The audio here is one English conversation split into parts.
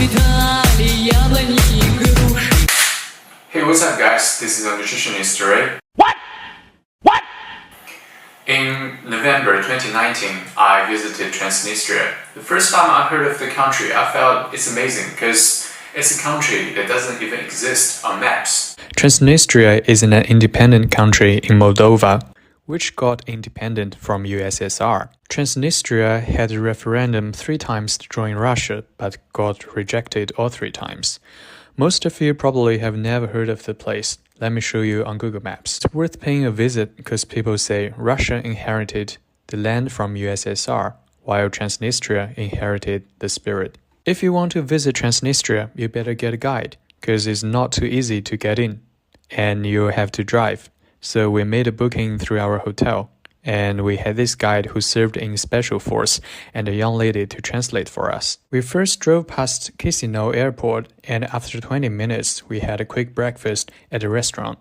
Hey, what's up guys? This is a nutritionist Ray. In November 2019, I visited Transnistria. The first time I heard of the country, I felt it's amazing because it's a country that doesn't even exist on maps. Transnistria is an independent country in Moldova, which got independent from USSR. Transnistria had a referendum 3 times to join Russia, but got rejected all 3 times. Most of you probably have never heard of the place. Let me show you on Google Maps. It's worth paying a visit because people say Russia inherited the land from USSR, while Transnistria inherited the spirit. If you want to visit Transnistria, you better get a guide, because it's not too easy to get in, and you have to drive. So we made a booking through our hotel, and we had this guide who served in special force and a young lady to translate for us. We first drove past Chisinau Airport, and after 20 minutes, we had a quick breakfast at a restaurant.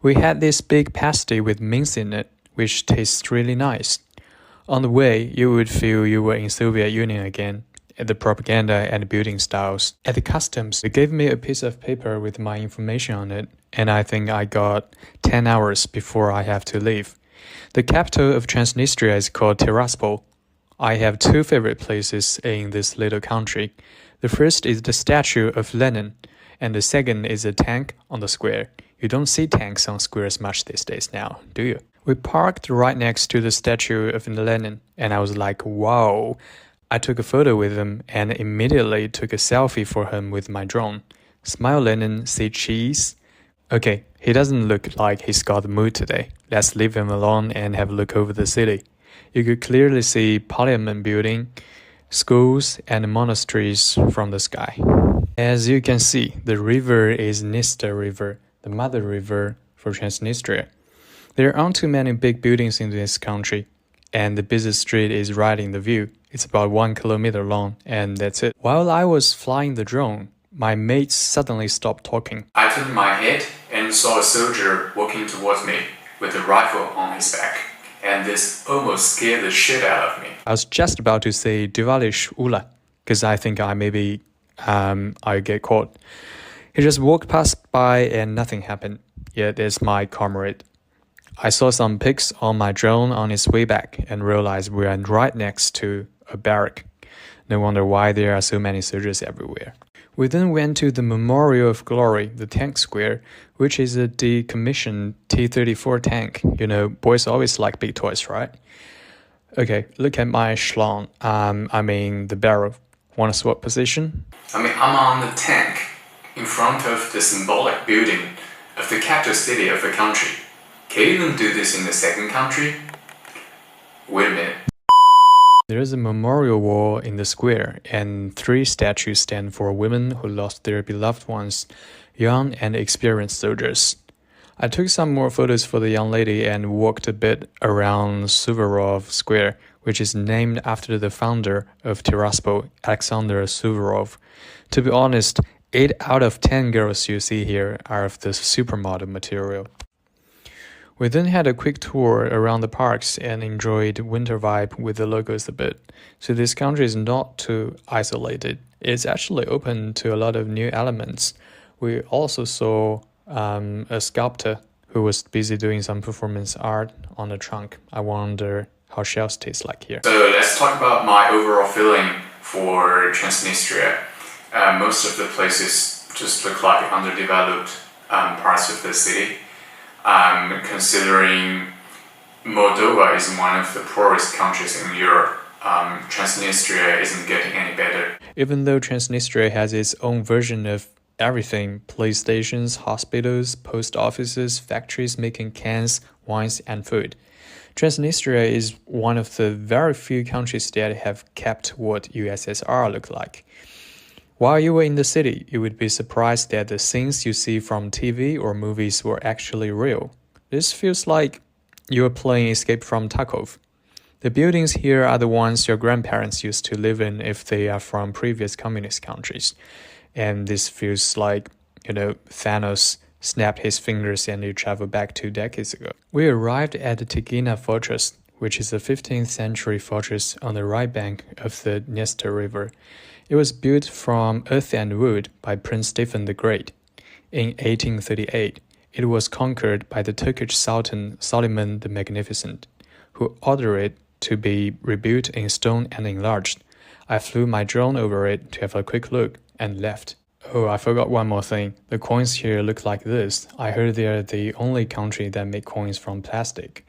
We had this big pasty with mince in it, which tastes really nice. On the way, you would feel you were in Soviet Union again, at the propaganda and building styles. At the customs, they gave me a piece of paper with my information on it, and I think I got 10 hours before I have to leave. The capital of Transnistria is called Tiraspol. I have 2 favorite places in this little country. The first is the statue of Lenin, and the second is a tank on the square. You don't see tanks on squares much these days now, do you? We parked right next to the statue of Lenin, and I was like, wow. I took a photo with him and immediately took a selfie for him with my drone. Smile Lenin, say cheese. Okay, he doesn't look like he's got the mood today. Let's leave him alone and have a look over the city. You could clearly see Parliament building, schools, and monasteries from the sky. As you can see, the river is Dniester River, the mother river for Transnistria. There aren't too many big buildings in this country, and the busy street is right in the view. It's about 1 kilometer long, and that's it. While I was flying the drone, my mates suddenly stopped talking. I turned my head and saw a soldier walking towards me with a rifle on his back, and this almost scared the shit out of me. I was just about to say Divalish Ula, because I think I get caught. He just walked past by and nothing happened. Yet it's my comrade. I saw some pics on my drone on its way back and realized we are right next to a barrack. No wonder why there are so many soldiers everywhere. We then went to the Memorial of Glory, the tank square, which is a decommissioned T-34 tank. You know, boys always like big toys, right? Okay, look at my schlong. The barrel. Want to swap position? I'm on the tank, in front of the symbolic building of the capital city of the country. Can you even do this in the second country? Wait a minute. There is a memorial wall in the square, and 3 statues stand for women who lost their beloved ones, young and experienced soldiers. I took some more photos for the young lady and walked a bit around Suvorov Square, which is named after the founder of Tiraspol, Alexander Suvorov. To be honest, 8 out of 10 girls you see here are of the supermodel material. We then had a quick tour around the parks and enjoyed winter vibe with the locals a bit. So this country is not too isolated. It's actually open to a lot of new elements. We also saw a sculptor who was busy doing some performance art on a trunk. I wonder how shells taste like here. So let's talk about my overall feeling for Transnistria. Most of the places just look like underdeveloped parts of the city. Considering Moldova is one of the poorest countries in Europe, Transnistria isn't getting any better. Even though Transnistria has its own version of everything, police stations, hospitals, post offices, factories making cans, wines, and food, Transnistria is one of the very few countries that have kept what USSR looked like. While you were in the city, you would be surprised that the scenes you see from TV or movies were actually real. This feels like you are playing Escape from Tarkov. The buildings here are the ones your grandparents used to live in if they are from previous communist countries. And this feels like, Thanos snapped his fingers and you travel back 2 decades ago. We arrived at the Tigina Fortress, which is a 15th century fortress on the right bank of the Dniester River. It was built from earth and wood by Prince Stephen the Great. In 1838, it was conquered by the Turkish Sultan Suleiman the Magnificent, who ordered it to be rebuilt in stone and enlarged. I flew my drone over it to have a quick look and left. Oh, I forgot one more thing. The coins here look like this. I heard they're the only country that make coins from plastic.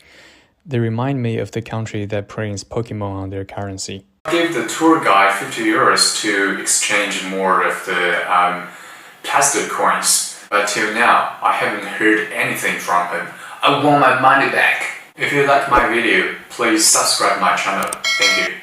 They remind me of the country that prints Pokemon on their currency. I gave the tour guide 50 euros to exchange more of the plastic coins. But till now, I haven't heard anything from him. I want my money back. If you like my video, please subscribe my channel. Thank you.